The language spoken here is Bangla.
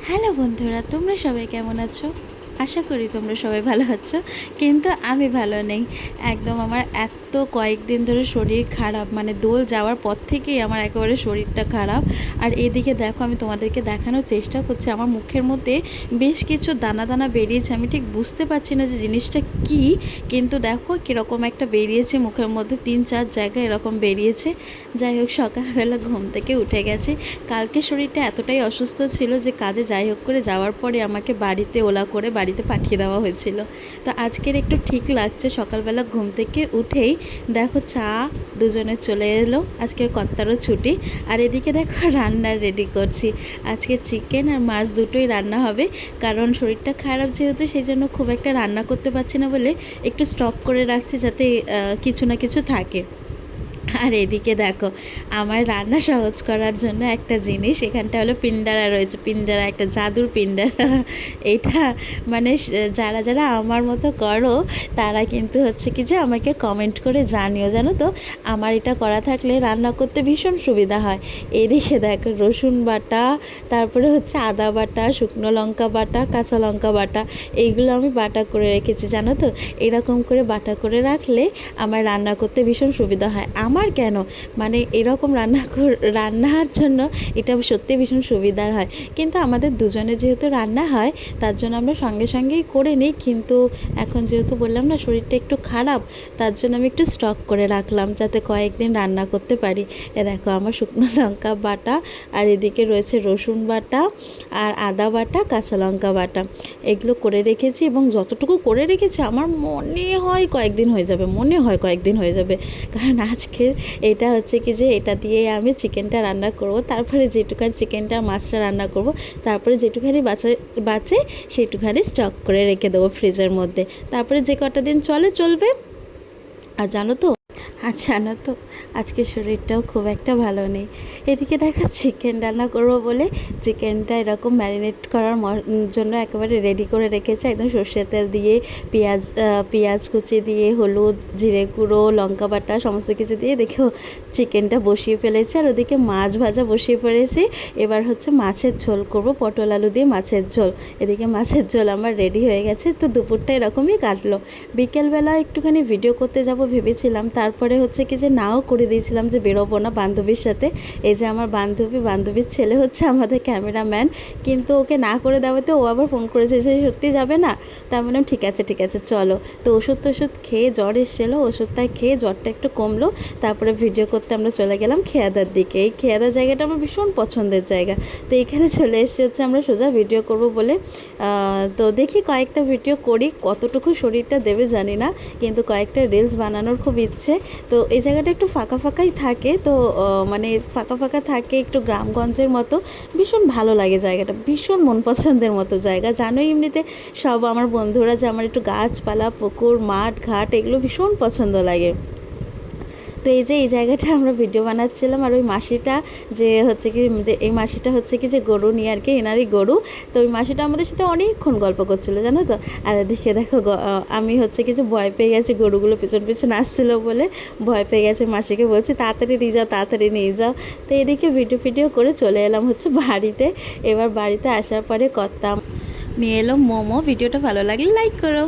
হ্যালো বন্ধুরা, তোমরা সবাই কেমন আছো? আশা করি তোমরা সবাই ভালো আছো, কিন্তু আমি ভালো নেই। একদম আমার কয়েকদিন ধরে শরীর খারাপ, মানে দোল যাওয়ার পর থেকেই আমার একেবারে শরীরটা খারাপ। আর এদিকে দেখো, আমি তোমাদেরকে দেখানোর চেষ্টা করছি, আমার মুখের মধ্যে বেশ কিছু দানা দানা বেরিয়েছে। আমি ঠিক বুঝতে পারছি না যে জিনিসটা কি, কিন্তু দেখো কীরকম একটা বেরিয়েছে মুখের মধ্যে, 3-4 জায়গায় এরকম বেরিয়েছে। যাই হোক, সকালবেলা ঘুম থেকে উঠে গেছি। কালকে শরীরটা এতটাই অসুস্থ ছিল যে কাজে যাই হোক করে যাওয়ার পরে আমাকে বাড়িতে ওলা করে বাড়িতে পাঠিয়ে দেওয়া হয়েছিল। তো আজকের একটু ঠিক লাগছে। সকালবেলা ঘুম থেকে উঠেই দেখো চা দুজনে চলে এলো, আজকের কর্তারও ছুটি। আর এদিকে দেখো রান্নার রেডি করছি। আজকে চিকেন আর মাছ দুটোই রান্না হবে, কারণ শরীরটা খারাপ যেহেতু, সেই জন্য খুব একটা রান্না করতে পারছি না বলে একটু স্টক করে রাখছি, যাতে কিছু না কিছু থাকে। আর এদিকে দেখো, আমার রান্না সহজ করার জন্য একটা জিনিস এখানটা হলো পিন্ডারা রয়েছে। পিন্ডারা, একটা জাদুর পিন্ডারা। এটা মানে যারা যারা আমার মতো করো তারা কিন্তু হচ্ছে কি যে আমাকে কমেন্ট করে জানিও, জানো তো। আমার এটা করা থাকলে রান্না করতে ভীষণ সুবিধা হয়। এদিকে দেখো রসুন বাটা, তারপরে হচ্ছে আদা বাটা, শুকনো লঙ্কা বাটা, কাঁচা লঙ্কা বাটা, এইগুলো আমি বাটা করে রেখেছি, জানো তো। এরকম করে বাটা করে রাখলে আমার রান্না করতে ভীষণ সুবিধা হয়। আমার কেন, মানে এরকম রান্নার জন্য এটা সত্যি ভীষণ সুবিধার হয়। কিন্তু আমাদের দুজনে যেহেতু রান্না হয়, তার জন্য আমরা সঙ্গে সঙ্গেই করে নিই। কিন্তু এখন যেহেতু বললাম না শরীরটা একটু খারাপ, তার জন্য আমি একটু স্টক করে রাখলাম, যাতে কয়েকদিন রান্না করতে পারি। দেখো আমার শুকনো লঙ্কা বাটা, আর এদিকে রয়েছে রসুন বাটা আর আদা বাটা, কাঁচা লঙ্কা বাটা, এগুলো করে রেখেছি। এবং যতটুকু করে রেখেছি আমার মনে হয় কয়েকদিন হয়ে যাবে, কারণ আজকের এটা হচ্ছে কি যে এটা দিয়ে আমি চিকেনটা রান্না করব, তারপরে যেটুকার চিকেনটা মাছটা রান্না করব, তারপরে যেটুখানি বাঁচে সেটুখানি স্টক করে রেখে দেবো ফ্রিজের মধ্যে। তারপরে যে কটা দিন চলবে। আর জানো তো আজকে শরীরটাও খুব একটা ভালো নেই। এদিকে দেখো চিকেন রান্না করবো বলে চিকেনটা এরকম ম্যারিনেট করার জন্য একেবারে রেডি করে রেখেছে, একদম সর্ষের তেল দিয়ে, পেঁয়াজ কুচি দিয়ে, হলুদ, জিরে গুঁড়ো, লঙ্কা বাটা সমস্ত কিছু দিয়ে দেখো চিকেনটা বসিয়ে ফেলেছে। আর ওদিকে মাছ ভাজা বসিয়ে ফেলেছি। এবার হচ্ছে মাছের ঝোল করব, পটল আলু দিয়ে মাছের ঝোল। এদিকে মাছের ঝোল আমার রেডি হয়ে গেছে। তো দুপুরটা এরকমই কাটলো। বিকেলবেলা একটুখানি ভিডিও করতে যাব ভেবেছিলাম, তারপরে হচ্ছে কি যে নাও করে দিয়েছিলাম যে বেরোবো না বান্ধবীর সাথে। এই যে আমার বান্ধবীর ছেলে হচ্ছে আমাদের ক্যামেরাম্যান, কিন্তু ওকে না করে দেওয়াতে ও আবার ফোন করেছে যে সত্যি যাবে না। তার মানে ঠিক আছে চলো। তো ওষুধ খেয়ে জ্বর এসেছিলো, ওষুধটা খেয়ে জ্বরটা একটু কমলো। তারপরে ভিডিও করতে আমরা চলে গেলাম খেয়াদার দিকে। এই খেয়াদার জায়গাটা আমার ভীষণ পছন্দের জায়গা। তো এখানে চলে এসেছি হচ্ছে আমরা সোজা ভিডিও করব বলে। তো দেখি কয়েকটা ভিডিও করি, কতটুকু শরীরটা দেবে জানি না, কিন্তু কয়েকটা রিলস বানানোর খুব ইচ্ছে। তো এই জায়গাটা একটু ফাঁকাই থাকে, তো মানে ফাঁকা থাকে, একটু গ্রামগঞ্জের মতো। ভীষণ ভালো লাগে জায়গাটা, ভীষণ মন পছন্দের মতো জায়গা। জানোই এমনিতে সব আমার বন্ধুরা যে আমার একটু গাছপালা, পুকুর, মাঠ, ঘাট এগুলো ভীষণ পছন্দ লাগে। তো এই জায়গাটা আমরা ভিডিও বানাচ্ছিলাম। আর ওই মাসিটা যে হচ্ছে কি যে এই মাসিটা হচ্ছে কি যে গরু নিয়ে আর কি, এনারই গরু। তো ওই মাসিটা আমাদের সাথে অনেকক্ষণ গল্প করছিলো, জানো তো। আর এদিকে দেখো আমি হচ্ছে কি যে ভয় পেয়ে গেছি, গরুগুলো পিছন আসছিলো বলে ভয় পেয়ে গেছে। মাসিকে বলছি তাড়াতাড়ি নিয়ে যাও। তো এদিকে ভিডিও করে চলে এলাম হচ্ছে বাড়িতে। এবার বাড়িতে আসার পরে কর্তা নিয়ে এলো মোমো। ভিডিওটা ভালো লাগলে লাইক করো।